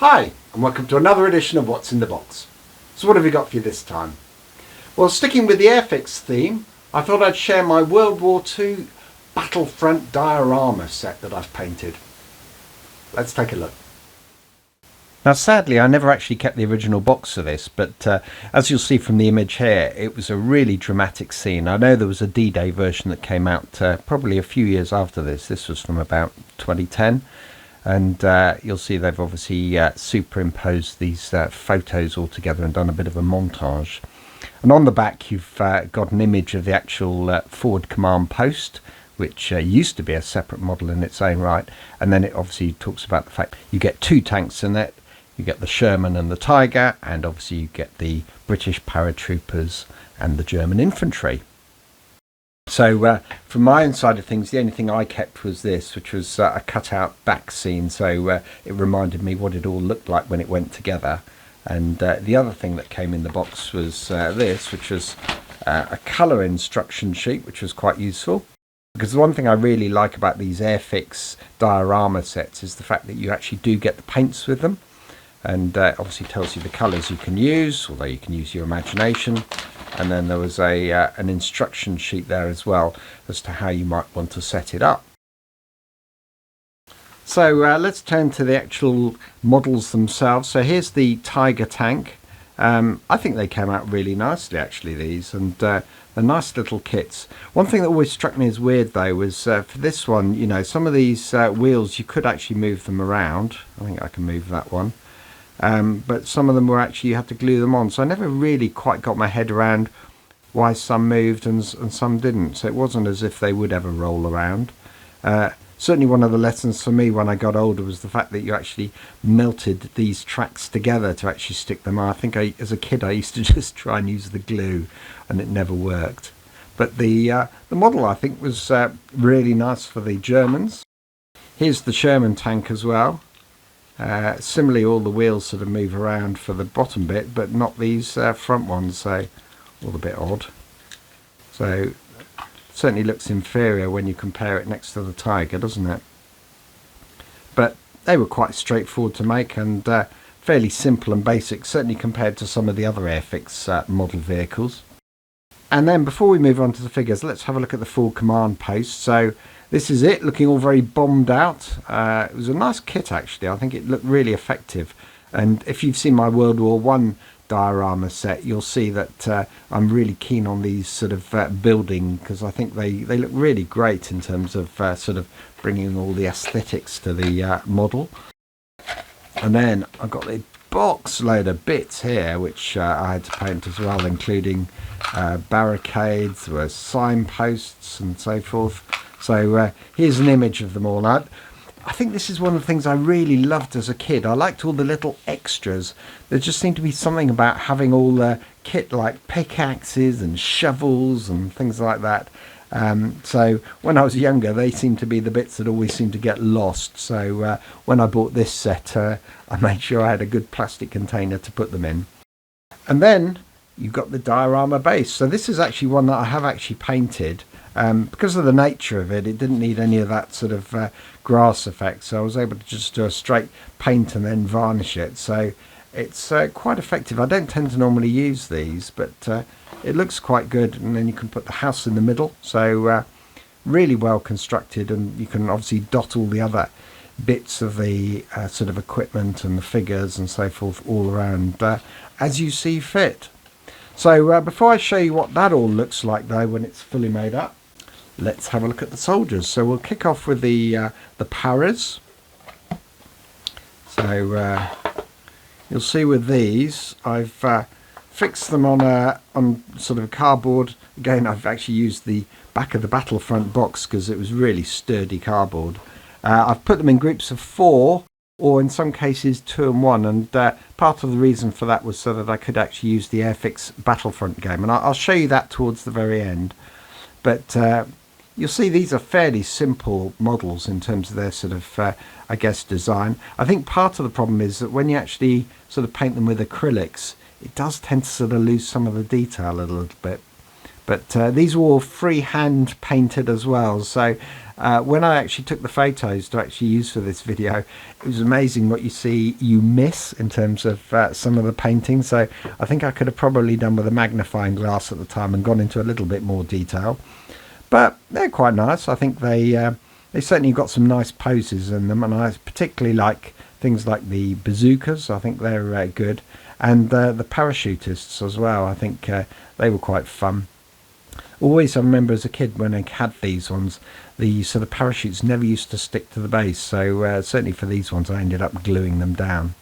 Hi, and welcome to another edition of What's in the Box. So what have we got for you this time? Well, sticking with the Airfix theme, I thought I'd share my World War II Battlefront diorama set that I've painted. Let's take a look. Now sadly I never actually kept the original box for this, but as you'll see from the image here, it was a really dramatic scene. I know there was a D-Day version that came out probably a few years after this. This was from about 2010. And you'll see they've obviously superimposed these photos all together and done a bit of a montage. And on the back you've got an image of the actual forward command post, which used to be a separate model in its own right. And then it obviously talks about the fact you get two tanks in it. You get the Sherman and the Tiger, and obviously you get the British paratroopers and the German infantry. So from my own side of things, the only thing I kept was this, which was a cut-out back scene, so it reminded me what it all looked like when it went together. And the other thing that came in the box was this, which was a colour instruction sheet, which was quite useful. Because the one thing I really like about these Airfix diorama sets is the fact that you actually do get the paints with them. And obviously tells you the colours you can use, although you can use your imagination. And then there was an instruction sheet there as well as to how you might want to set it up. So let's turn to the actual models themselves. So here's the Tiger tank. I think they came out really nicely actually, these, and they're nice little kits. One thing that always struck me as weird though was for this one, you know, some of these wheels you could actually move them around. I think I can move that one. But some of them were actually, you had to glue them on, so I never really quite got my head around why some moved and some didn't. So it wasn't as if they would ever roll around. Certainly one of the lessons for me when I got older was the fact that you actually melted these tracks together to actually stick them on. I think as a kid I used to just try and use the glue and it never worked. But the model I think was really nice for the Germans. Here's the Sherman tank as well. Similarly, all the wheels sort of move around for the bottom bit, but not these front ones, so all a bit odd. So certainly looks inferior when you compare it next to the Tiger, doesn't it? But they were quite straightforward to make and fairly simple and basic, certainly compared to some of the other Airfix model vehicles. And then before we move on to the figures, let's have a look at the full command post. So this is it, looking all very bombed out. It was a nice kit actually. I think it looked really effective. And if you've seen my World War I diorama set, you'll see that I'm really keen on these sort of building, because I think they look really great in terms of sort of bringing all the aesthetics to the model. And then I've got a box load of bits here, which I had to paint as well, including barricades, there were signposts and so forth. So here's an image of them all. I think this is one of the things I really loved as a kid. I liked all the little extras. There just seemed to be something about having all the kit, like pickaxes and shovels and things like that. So when I was younger, they seemed to be the bits that always seemed to get lost. So when I bought this set, I made sure I had a good plastic container to put them in. And then you've got the diorama base. So this is actually one that I have actually painted. Because of the nature of it, it didn't need any of that sort of grass effect, so I was able to just do a straight paint and then varnish it. So it's quite effective. I don't tend to normally use these, but it looks quite good. And then you can put the house in the middle, so really well constructed, and you can obviously dot all the other bits of the sort of equipment and the figures and so forth all around as you see fit. So before I show you what that all looks like though when it's fully made up, let's have a look at the soldiers. So we'll kick off with the paras. So you'll see with these, I've fixed them on sort of cardboard. Again, I've actually used the back of the Battlefront box because it was really sturdy cardboard. I've put them in groups of 4, or in some cases 2 and 1, and part of the reason for that was so that I could actually use the Airfix Battlefront game, and I'll show you that towards the very end. But you'll see these are fairly simple models in terms of their sort of, I guess, design. I think part of the problem is that when you actually sort of paint them with acrylics, it does tend to sort of lose some of the detail a little bit. But these were all freehand painted as well, so When I actually took the photos to actually use for this video, it was amazing what you miss in terms of some of the painting. So I think I could have probably done with a magnifying glass at the time and gone into a little bit more detail. But they're quite nice. I think they certainly got some nice poses in them, and I particularly like things like the bazookas. I think they're good, and the parachutists as well. I think they were quite fun. Always, I remember as a kid when I had these ones, the sort of parachutes never used to stick to the base, so certainly for these ones I ended up gluing them down.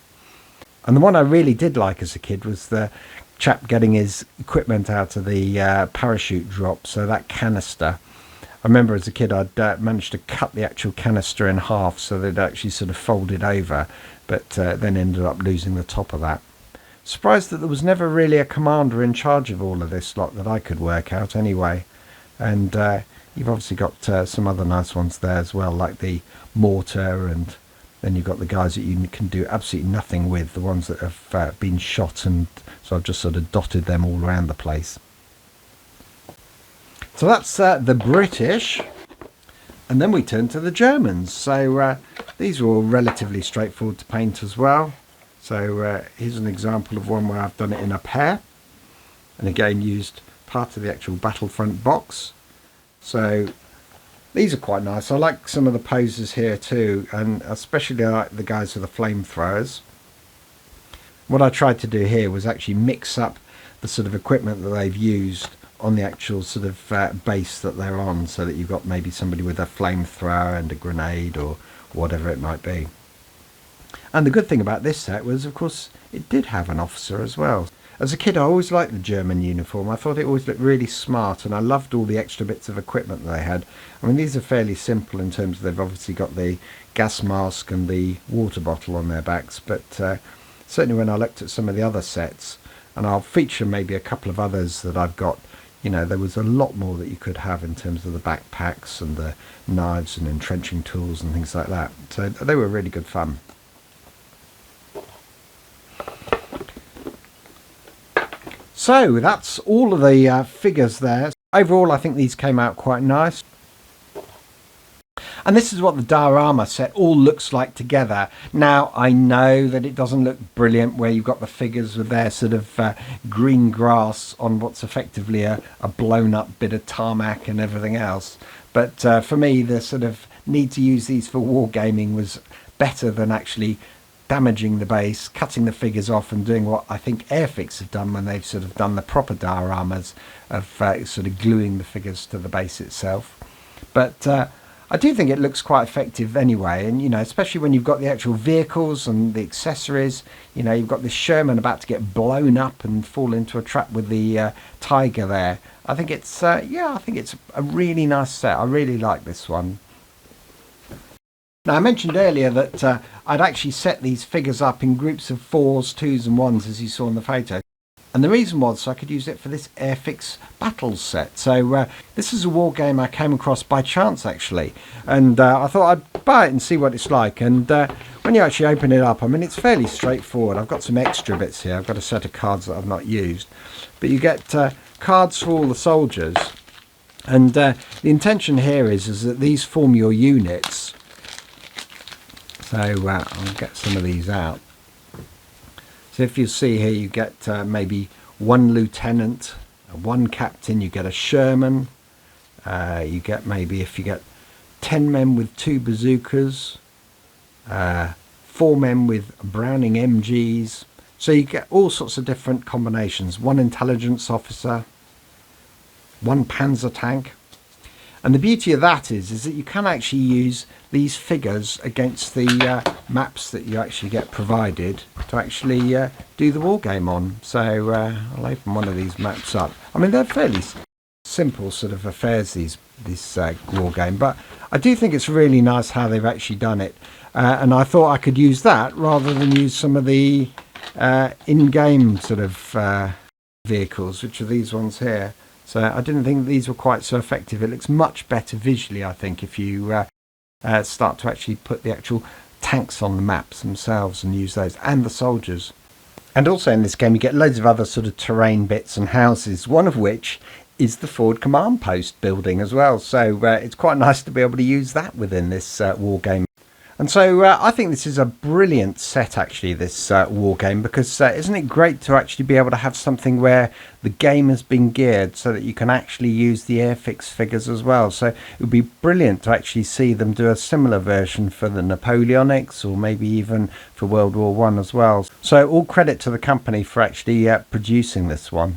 And the one I really did like as a kid was the chap getting his equipment out of the parachute drop, so that canister. I remember as a kid I'd managed to cut the actual canister in half so that it actually sort of folded over, but then ended up losing the top of that. Surprised that there was never really a commander in charge of all of this lot that I could work out anyway. And you've obviously got some other nice ones there as well, like the mortar, and then you've got the guys that you can do absolutely nothing with, the ones that have been shot, and so I've just sort of dotted them all around the place. So that's the British, and then we turn to the Germans. So these are all relatively straightforward to paint as well. So here's an example of one where I've done it in a pair, and again used part of the actual Battlefront box. So these are quite nice. I like some of the poses here too, and especially I like the guys with the flamethrowers. What I tried to do here was actually mix up the sort of equipment that they've used on the actual sort of base that they're on, so that you've got maybe somebody with a flamethrower and a grenade or whatever it might be. And the good thing about this set was, of course, it did have an officer as well. As a kid, I always liked the German uniform. I thought it always looked really smart, and I loved all the extra bits of equipment that they had. I mean, these are fairly simple in terms of they've obviously got the gas mask and the water bottle on their backs, but certainly when I looked at some of the other sets, and I'll feature maybe a couple of others that I've got, you know, there was a lot more that you could have in terms of the backpacks and the knives and entrenching tools and things like that. So they were really good fun. So that's all of the figures there. Overall, I think these came out quite nice. And this is what the Diorama set all looks like together. Now, I know that it doesn't look brilliant where you've got the figures with their sort of green grass on what's effectively a blown up bit of tarmac and everything else. But for me, the sort of need to use these for wargaming was better than actually damaging the base, cutting the figures off, and doing what I think Airfix have done when they've sort of done the proper dioramas of sort of gluing the figures to the base itself. But I do think it looks quite effective anyway, and you know, especially when you've got the actual vehicles and the accessories. You know, you've got this Sherman about to get blown up and fall into a trap with the Tiger there. I think it's yeah, I think it's a really nice set. I really like this one. Now, I mentioned earlier that I'd actually set these figures up in groups of 4s, 2s and 1s, as you saw in the photo. And the reason was so I could use it for this Airfix Battles set. So this is a war game I came across by chance, actually. And I thought I'd buy it and see what it's like. And when you actually open it up, I mean, it's fairly straightforward. I've got some extra bits here. I've got a set of cards that I've not used. But you get cards for all the soldiers. And the intention here is that these form your units. So I'll get some of these out. So if you see here, you get maybe 1 lieutenant, 1 captain, you get a Sherman, you get maybe, if you get 10 men with 2 bazookas, 4 men with Browning MGs. So you get all sorts of different combinations. 1 intelligence officer, 1 panzer tank. And the beauty of that is that you can actually use these figures against the maps that you actually get provided to actually do the war game on. So I'll open one of these maps up. I mean, they're fairly simple sort of affairs, this war game, but I do think it's really nice how they've actually done it. And I thought I could use that rather than use some of the in-game sort of vehicles, which are these ones here. So I didn't think these were quite so effective. It looks much better visually, I think, if you start to actually put the actual tanks on the maps themselves and use those, and the soldiers. And also in this game you get loads of other sort of terrain bits and houses, one of which is the forward command post building as well. So it's quite nice to be able to use that within this Wargame. And so I think this is a brilliant set, actually, this Wargame, because isn't it great to actually be able to have something where the game has been geared so that you can actually use the Airfix figures as well. So it would be brilliant to actually see them do a similar version for the Napoleonics, or maybe even for World War One as well. So all credit to the company for actually producing this one.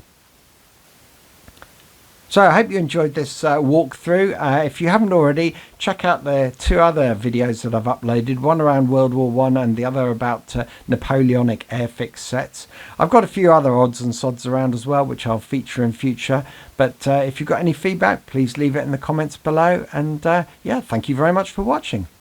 So I hope you enjoyed this walkthrough. If you haven't already, check out the 2 other videos that I've uploaded, one around World War One and the other about Napoleonic Airfix sets. I've got a few other odds and sods around as well, which I'll feature in future. But if you've got any feedback, please leave it in the comments below. And yeah, thank you very much for watching.